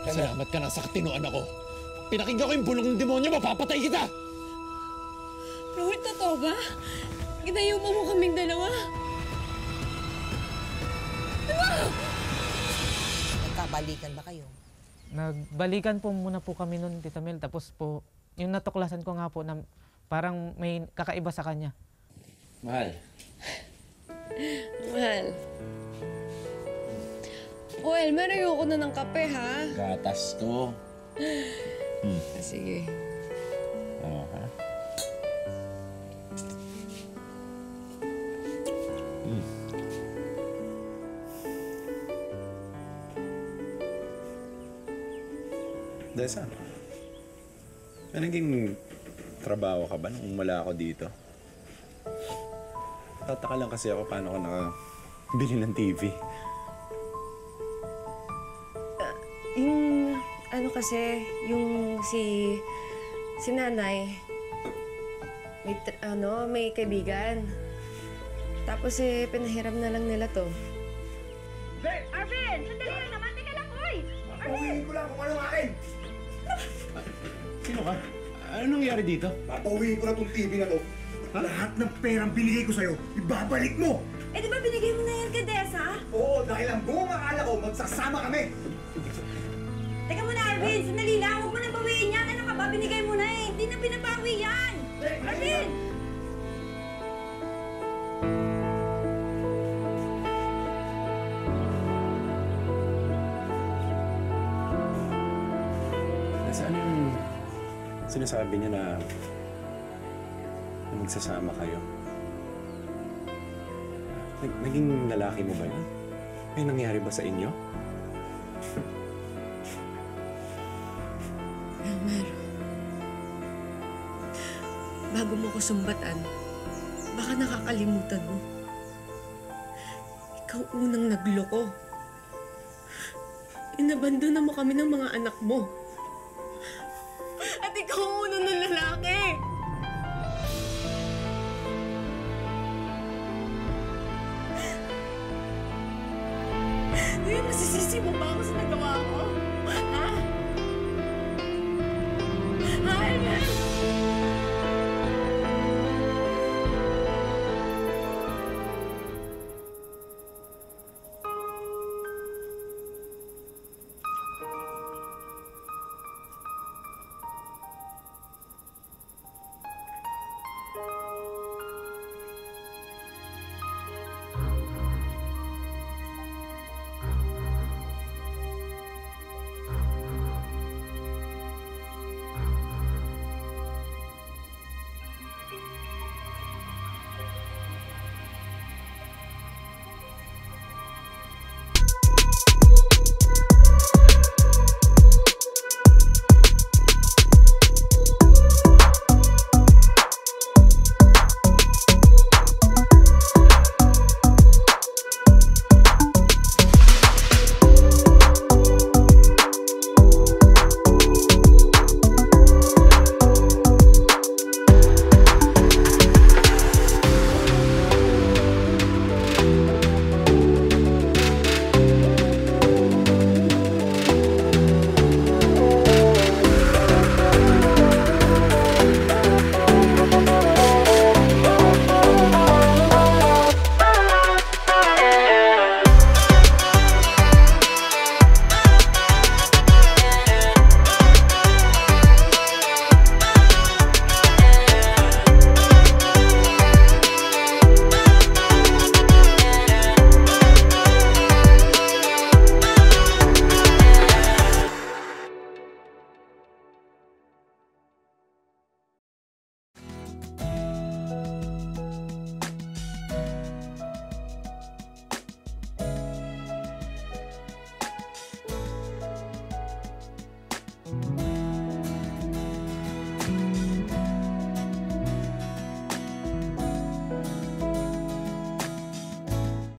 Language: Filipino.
Salamat ka na sa katinuan ako. Pinakinggan ko yung bulong ng demonyo, mapapatay kita! Roy, totoo ba? Ginayuma mo kaming dalawa? Diba? Nagkabalikan ba kayo? Nagbalikan po muna po kami noon, Tita Mel. Tapos po, yung natuklasan ko nga po na parang may kakaiba sa kanya. Mahal. Mahal. Well, meron ko na ng kape, ha? Gatas to. Sige. Oo, ha? Desa, may naging trabaho ka ba nung wala ako dito? Tataka lang kasi ako paano ko nakabili ng TV. Yung, ano kasi, yung si nanay, may kaibigan. Tapos pinahiram na lang nila to. Arvin! Sandali lang naman! Teka lang, hoy! Pauwiin ko lang kung ano akin! Sino ka? Ano nangyari dito? Papauwiin ko na tong TV na to. Lahat ng perang binigay ko sa'yo, ibabalik mo! Eh, di ba binigay mo na yan kay Desa? Oo, dahil ang buong akala ko, magsasama kami! Teka muna, Arvin! Sandali lang! Huwag mo nang bawiin yan! Ano ka ba? Binigay mo na eh! Hindi na pinabawi yan! Arvin! Nasaan yung sinasabi niya na magsasama kayo? Naging lalaki mo ba yun? May nangyari ba sa inyo? Elmer, bago mo ko sumbatan, baka nakakalimutan mo. Ikaw unang nagloko. Inabandona mo kami ng mga anak mo. At ikaw ang unang ng lalaki. Masisisi mo ba ako sa nagawa ko? Ha?